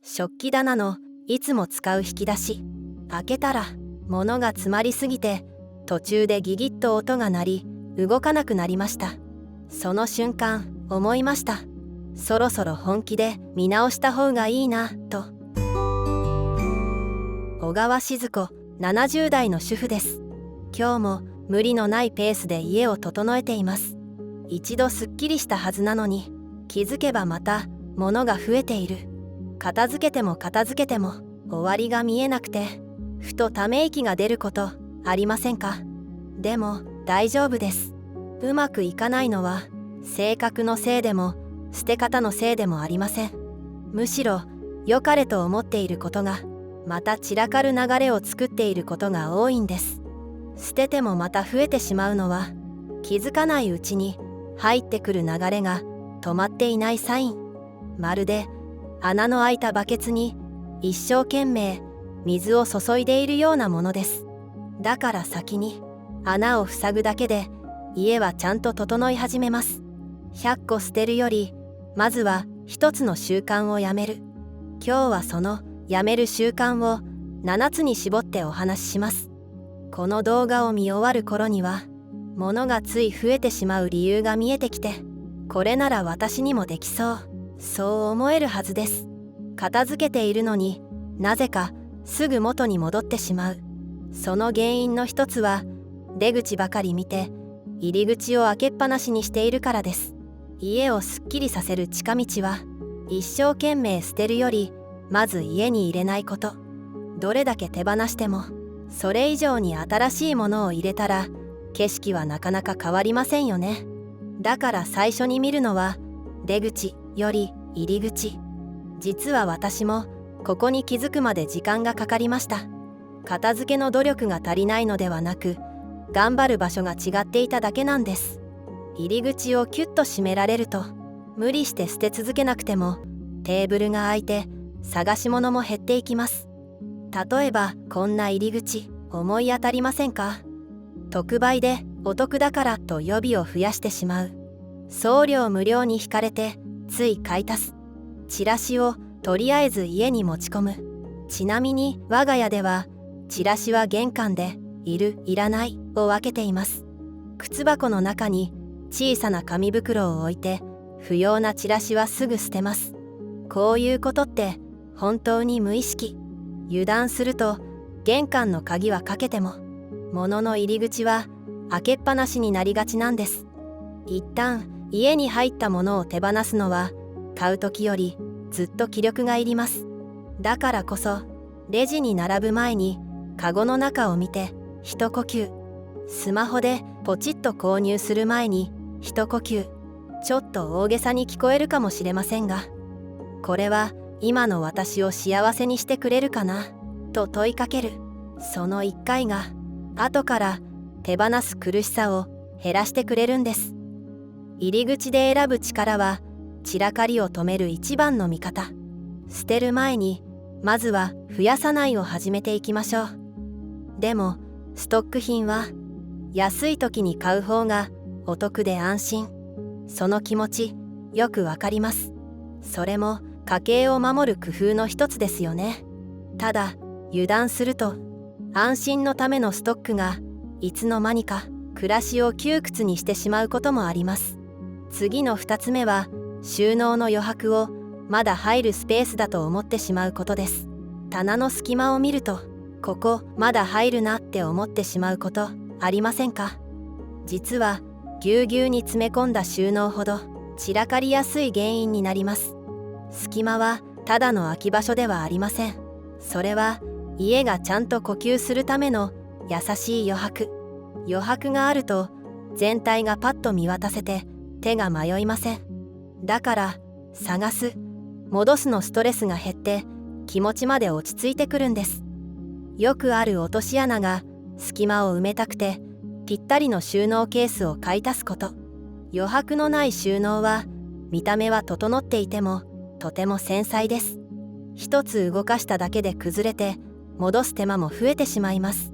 食器棚のいつも使う引き出し。開けたら物が詰まりすぎて途中でギギッと音が鳴り動かなくなりました。その瞬間思いました。そろそろ本気で見直した方がいいなと。小川静子、70代の主婦です。今日も無理のないペースで家を整えています。一度すっきりしたはずなのに気づけばまた物が増えている。片付けても片付けても終わりが見えなくて、ふとため息が出ることありませんか？でも大丈夫です。うまくいかないのは性格のせいでも捨て方のせいでもありません。むしろ良かれと思っていることがまた散らかる流れを作っていることが多いんです。捨ててもまた増えてしまうのは気づかないうちに入ってくる流れが止まっていないサイン。まるで穴の開いたバケツに一生懸命水を注いでいるようなものです。だから先に穴を塞ぐだけで家はちゃんと整い始めます。100個捨てるよりまずは一つの習慣をやめる。今日はそのやめる習慣を7つに絞ってお話しします。この動画を見終わる頃には物がつい増えてしまう理由が見えてきて、これなら私にもできそう、そう思えるはずです。片付けているのになぜかすぐ元に戻ってしまう。その原因の一つは出口ばかり見て入り口を開けっぱなしにしているからです。家をすっきりさせる近道は一生懸命捨てるよりまず家に入れないこと。どれだけ手放してもそれ以上に新しいものを入れたら景色はなかなか変わりませんよね。だから最初に見るのは出口より入り口。実は私もここに気づくまで時間がかかりました。片付けの努力が足りないのではなく、頑張る場所が違っていただけなんです。入り口をキュッと閉められると無理して捨て続けなくてもテーブルが空いて探し物も減っていきます。例えばこんな入り口思い当たりませんか？特売でお得だからと予備を増やしてしまう。送料無料に引かれてつい買い足す。チラシをとりあえず家に持ち込む。ちなみに我が家ではチラシは玄関でいるいらないを分けています。靴箱の中に小さな紙袋を置いて不要なチラシはすぐ捨てます。こういうことって本当に無意識。油断すると玄関の鍵はかけても物の入り口は開けっぱなしになりがちなんです。一旦家に入ったものを手放すのは買う時よりずっと気力がいります。だからこそレジに並ぶ前にカゴの中を見て一呼吸。スマホでポチッと購入する前に一呼吸。ちょっと大げさに聞こえるかもしれませんが、これは今の私を幸せにしてくれるかなと問いかける。その一回が後から手放す苦しさを減らしてくれるんです。入り口で選ぶ力は散らかりを止める一番の味方。捨てる前にまずは増やさないを始めていきましょう。でもストック品は安い時に買う方がお得で安心。その気持ちよくわかります。それも家計を守る工夫の一つですよね。ただ油断すると安心のためのストックがいつの間にか暮らしを窮屈にしてしまうこともあります。次の2つ目は収納の余白をまだ入るスペースだと思ってしまうことです。棚の隙間を見るとここまだ入るなって思ってしまうことありませんか？実はぎゅうぎゅうに詰め込んだ収納ほど散らかりやすい原因になります。隙間はただの空き場所ではありません。それは家がちゃんと呼吸するための優しい余白。余白があると全体がパッと見渡せて手が迷いません。だから探す、戻すのストレスが減って気持ちまで落ち着いてくるんです。よくある落とし穴が隙間を埋めたくてぴったりの収納ケースを買い足すこと。余白のない収納は見た目は整っていてもとても繊細です。一つ動かしただけで崩れて戻す手間も増えてしまいます。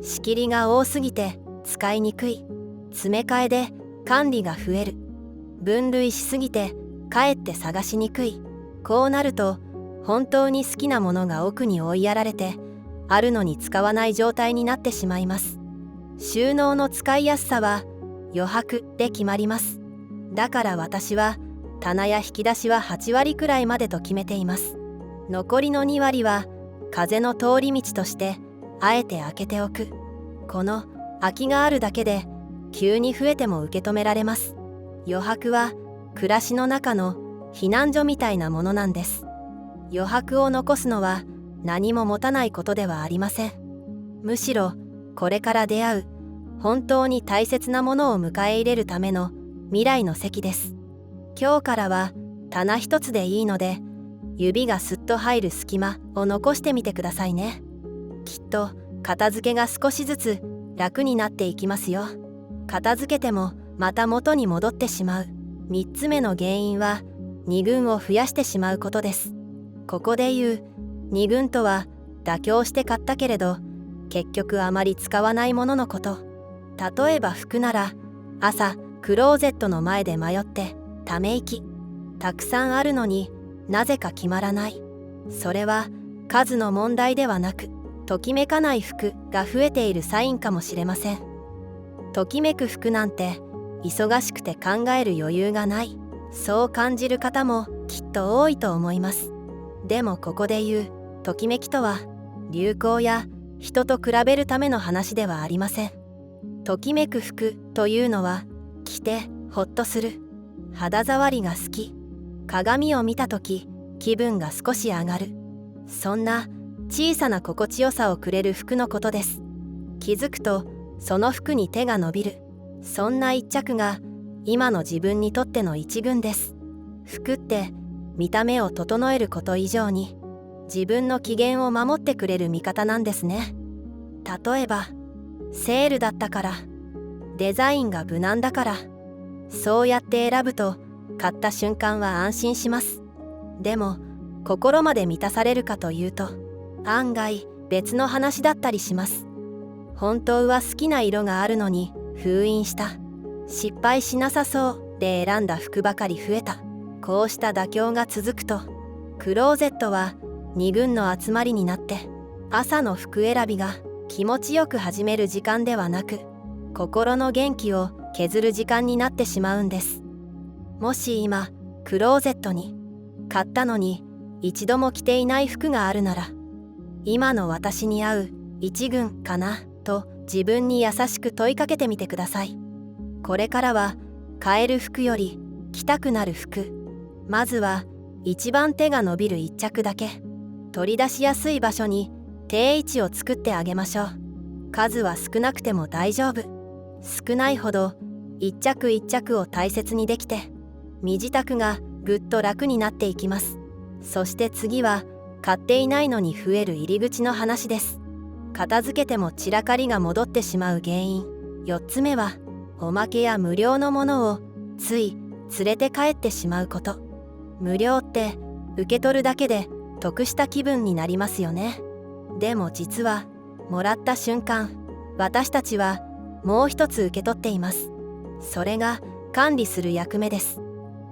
仕切りが多すぎて使いにくい。詰め替えで管理が増える。分類しすぎてかえって探しにくい。こうなると本当に好きなものが奥に追いやられて、あるのに使わない状態になってしまいます。収納の使いやすさは余白で決まります。だから私は棚や引き出しは8割くらいまでと決めています。残りの2割は風の通り道としてあえて開けておく。この空きがあるだけで急に増えても受け止められます。余白は暮らしの中の避難所みたいなものなんです。余白を残すのは何も持たないことではありません。むしろこれから出会う本当に大切なものを迎え入れるための未来の席です。今日からは棚一つでいいので、指がすっと入る隙間を残してみてくださいね。きっと片付けが少しずつ楽になっていきますよ。片付けてもまた元に戻ってしまう3つ目の原因は2軍を増やしてしまうことです。ここで言う2軍とは妥協して買ったけれど結局あまり使わないもののこと。例えば服なら朝クローゼットの前で迷ってため息。たくさんあるのになぜか決まらない。それは数の問題ではなく、ときめかない服が増えているサインかもしれません。ときめく服なんて忙しくて考える余裕がない、そう感じる方もきっと多いと思います。でもここで言うときめきとは流行や人と比べるための話ではありません。ときめく服というのは着てほっとする、肌触りが好き、鏡を見た時気分が少し上がる、そんな小さな心地よさをくれる服のことです。気づくとその服に手が伸びる、そんな一着が今の自分にとっての一軍です。服って見た目を整えること以上に自分の機嫌を守ってくれる味方なんですね。例えばセールだったから、デザインが無難だから、そうやって選ぶと買った瞬間は安心します。でも心まで満たされるかというと案外別の話だったりします。本当は好きな色があるのに封印した、失敗しなさそうで選んだ服ばかり増えた。こうした妥協が続くとクローゼットは2軍の集まりになって、朝の服選びが気持ちよく始める時間ではなく、心の元気を削る時間になってしまうんです。もし今クローゼットに買ったのに一度も着ていない服があるなら、今の私に合う一軍かなと自分に優しく問いかけてみてください。これからは買える服より着たくなる服、まずは一番手が伸びる一着だけ取り出しやすい場所に定位置を作ってあげましょう。数は少なくても大丈夫。少ないほど一着一着を大切にできて身支度がぐっと楽になっていきます。そして次は買っていないのに増える入り口の話です。片付けても散らかりが戻ってしまう原因4つ目はおまけや無料のものをつい連れて帰ってしまうこと。無料って受け取るだけで得した気分になりますよね。でも実はもらった瞬間、私たちはもう一つ受け取っています。それが管理する役目です。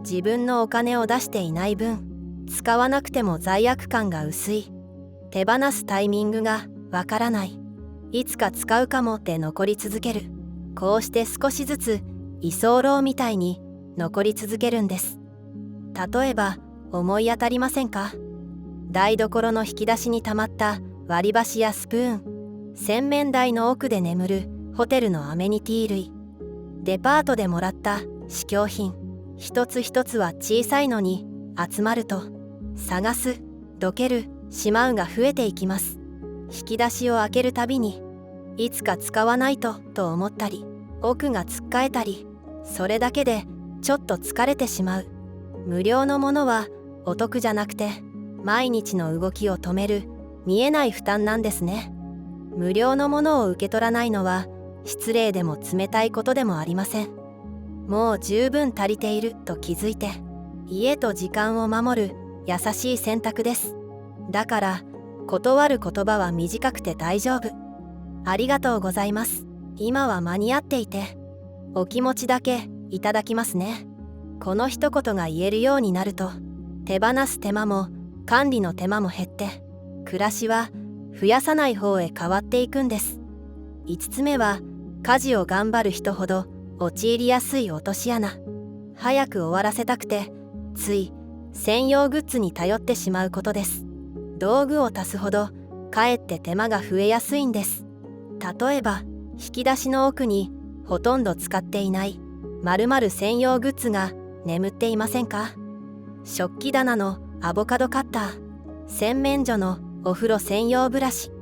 自分のお金を出していない分、使わなくても罪悪感が薄い、手放すタイミングがわからない、いつか使うかもって残り続ける。こうして少しずつ居候みたいに残り続けるんです。例えば思い当たりませんか？台所の引き出しにたまった割り箸やスプーン、洗面台の奥で眠るホテルのアメニティ類、デパートでもらった試供品、一つ一つは小さいのに集まると探す、どける、しまうが増えていきます。引き出しを開けるたびにいつか使わないと思ったり、奥がつっかえたり、それだけでちょっと疲れてしまう。無料のものはお得じゃなくて毎日の動きを止める見えない負担なんですね。無料のものを受け取らないのは失礼でも冷たいことでもありません。もう十分足りていると気づいて家と時間を守る優しい選択です。だから断る言葉は短くて大丈夫。ありがとうございます。今は間に合っていてお気持ちだけいただきますね。この一言が言えるようになると手放す手間も管理の手間も減って、暮らしは増やさない方へ変わっていくんです。5つ目は、家事を頑張る人ほど陥りやすい落とし穴。早く終わらせたくて、つい専用グッズに頼ってしまうことです。道具を足すほど、かえって手間が増えやすいんです。例えば、引き出しの奥にほとんど使っていない〇〇専用グッズが眠っていませんか？食器棚のアボカドカッター、洗面所のお風呂専用ブラシ、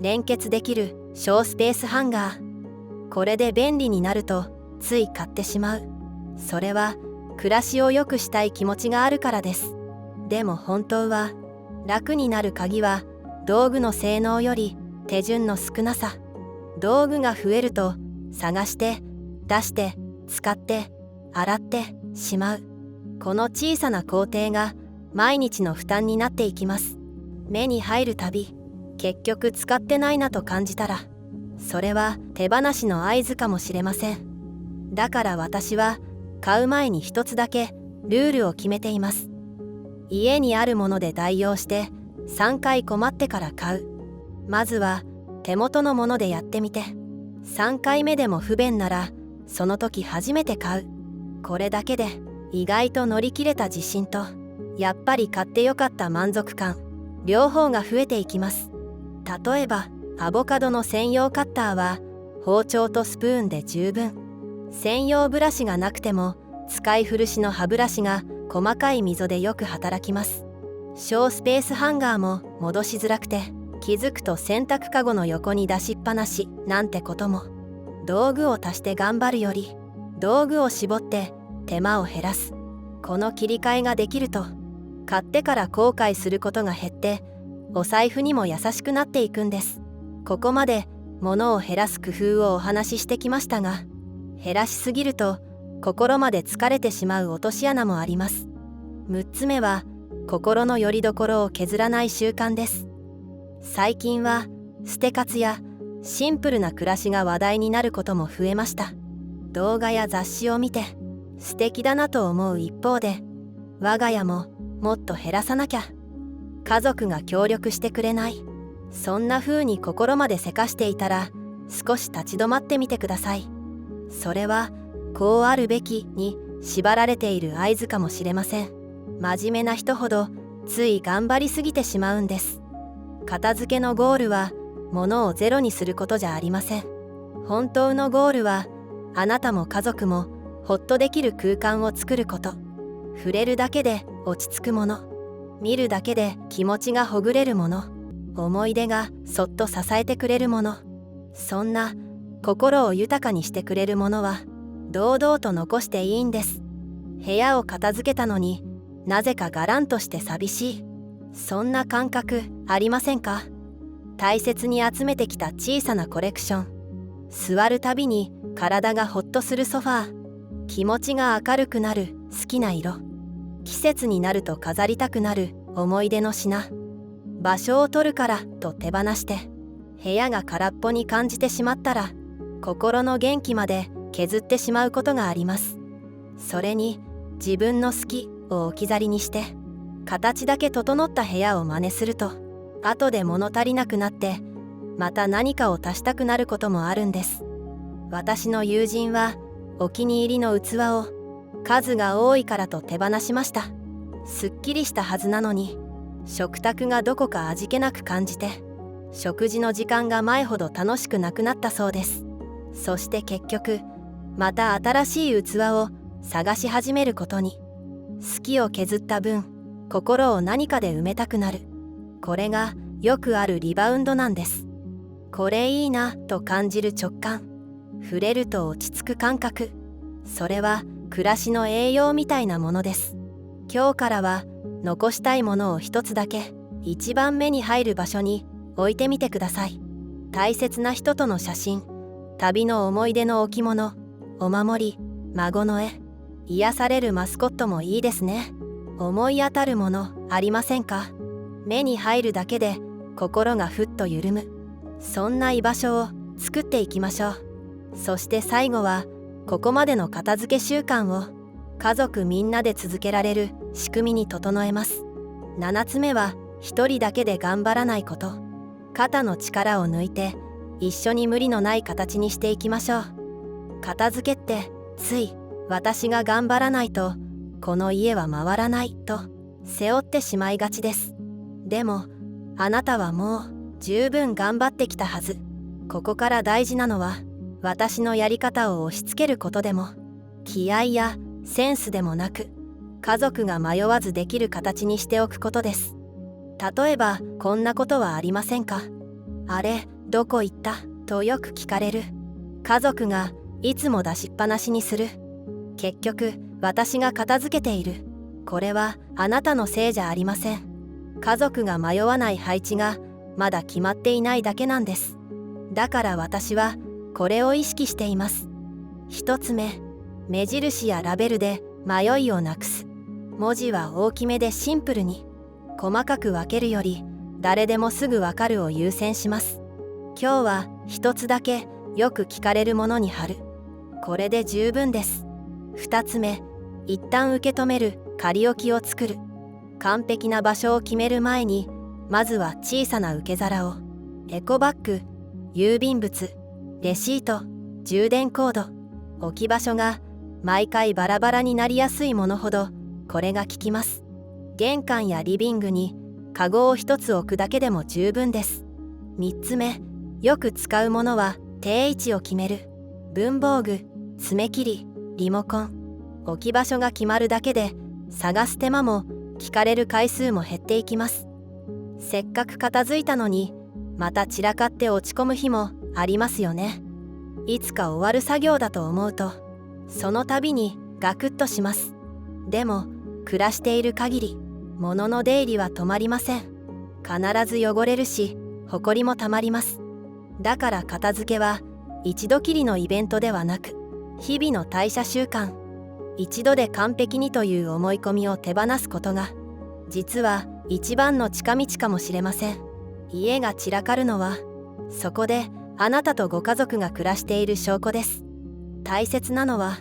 連結できる小スペースハンガー。これで便利になるとつい買ってしまう。それは暮らしを良くしたい気持ちがあるからです。でも本当は、楽になる鍵は道具の性能より手順の少なさ。道具が増えると探して出して使って洗ってしまう。この小さな工程が毎日の負担になっていきます。目に入るたび、結局使ってないなと感じたら、それは手放しの合図かもしれません。だから私は買う前に一つだけルールを決めています。家にあるもので代用して3回困ってから買う。まずは手元のものでやってみて、3回目でも不便ならその時初めて買う。これだけで意外と乗り切れた自信と、やっぱり買ってよかった満足感、両方が増えていきます。例えばアボカドの専用カッターは包丁とスプーンで十分。専用ブラシがなくても使い古しの歯ブラシが細かい溝でよく働きます。小スペースハンガーも戻しづらくて、気づくと洗濯かごの横に出しっぱなしなんてことも。道具を足して頑張るより、道具を絞って手間を減らす。この切り替えができると、買ってから後悔することが減って、お財布にも優しくなっていくんです。ここまで物を減らす工夫をお話ししてきましたが、減らしすぎると心まで疲れてしまう落とし穴もあります。6つ目は、心の拠り所を削らない習慣です。最近は捨て活やシンプルな暮らしが話題になることも増えました。動画や雑誌を見て素敵だなと思う一方で、我が家ももっと減らさなきゃ、家族が協力してくれない、そんな風に心までせかしていたら、少し立ち止まってみてください。それはこうあるべきに縛られている合図かもしれません。真面目な人ほどつい頑張りすぎてしまうんです。片付けのゴールは物をゼロにすることじゃありません。本当のゴールは、あなたも家族もほっとできる空間を作ること。触れるだけで落ち着くもの、見るだけで気持ちがほぐれるもの、思い出がそっと支えてくれるもの、そんな心を豊かにしてくれるものは堂々と残していいんです。部屋を片付けたのになぜかがらんとして寂しい、そんな感覚ありませんか？大切に集めてきた小さなコレクション、座るたびに体がほっとするソファー、気持ちが明るくなる好きな色、季節になると飾りたくなる思い出の品。場所を取るからと手放して部屋が空っぽに感じてしまったら、心の元気まで削ってしまうことがあります。それに自分の好きを置き去りにして形だけ整った部屋を真似すると、後で物足りなくなってまた何かを足したくなることもあるんです。私の友人はお気に入りの器を数が多いからと手放しました。すっきりしたはずなのに食卓がどこか味気なく感じて、食事の時間が前ほど楽しくなくなったそうです。そして結局また新しい器を探し始めることに。好きを削った分、心を何かで埋めたくなる。これがよくあるリバウンドなんです。これいいなと感じる直感、触れると落ち着く感覚、それは暮らしの栄養みたいなものです。今日からは残したいものを一つだけ一番目に入る場所に置いてみてください。大切な人との写真、旅の思い出の置物、お守り、孫の絵、癒されるマスコットもいいですね。思い当たるものありませんか？目に入るだけで心がふっと緩む、そんな居場所を作っていきましょう。そして最後は、ここまでの片付け習慣を家族みんなで続けられる仕組みに整えます。7つ目は一人だけで頑張らないこと。肩の力を抜いて一緒に無理のない形にしていきましょう。片付けってつい私が頑張らないとこの家は回らないと背負ってしまいがちです。でもあなたはもう十分頑張ってきたはず。ここから大事なのは私のやり方を押し付けることでも気合やセンスでもなく、家族が迷わずできる形にしておくことです。例えばこんなことはありませんか？あれどこ行ったとよく聞かれる。家族がいつも出しっぱなしにする。結局私が片付けている。これはあなたのせいじゃありません。家族が迷わない配置がまだ決まっていないだけなんです。だから私はこれを意識しています。一つ目、目印やラベルで迷いをなくす。文字は大きめでシンプルに。細かく分けるより誰でもすぐ分かるを優先します。今日は一つだけよく聞かれるものに貼る。これで十分です。二つ目、一旦受け止める仮置きを作る。完璧な場所を決める前にまずは小さな受け皿を。エコバッグ、郵便物、レシート、充電コード。置き場所が毎回バラバラになりやすいものほどこれが効きます。玄関やリビングにカゴを一つ置くだけでも十分です。3つ目、よく使うものは定位置を決める。文房具、爪切り、リモコン。置き場所が決まるだけで探す手間も聞かれる回数も減っていきます。せっかく片付いたのにまた散らかって落ち込む日もありますよね。いつか終わる作業だと思うとその度にガクッとします。でも暮らしている限り物の出入りは止まりません。必ず汚れるし埃もたまります。だから片付けは一度きりのイベントではなく日々の代謝習慣。一度で完璧にという思い込みを手放すことが実は一番の近道かもしれません。家が散らかるのはそこであなたとご家族が暮らしている証拠です。大切なのは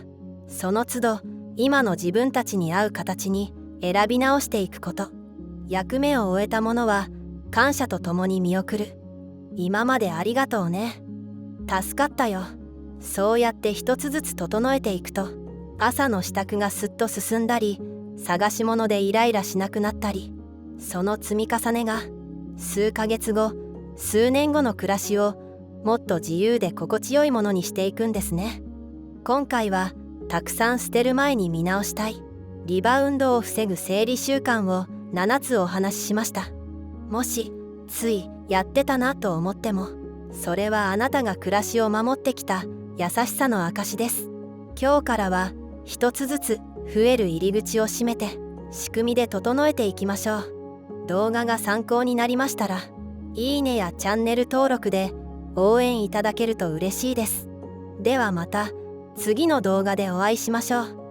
その都度今の自分たちに合う形に選び直していくこと。役目を終えたものは感謝とともに見送る。今までありがとうね。助かったよ。そうやって一つずつ整えていくと朝の支度がすっと進んだり探し物でイライラしなくなったり、その積み重ねが数ヶ月後数年後の暮らしをもっと自由で心地よいものにしていくんですね。今回はたくさん捨てる前に見直したいリバウンドを防ぐ整理習慣を7つお話ししました。もしついやってたなと思ってもそれはあなたが暮らしを守ってきた優しさの証です。今日からは一つずつ増える入り口を閉めて仕組みで整えていきましょう。動画が参考になりましたらいいねやチャンネル登録で応援いただけると嬉しいです。ではまた次の動画でお会いしましょう。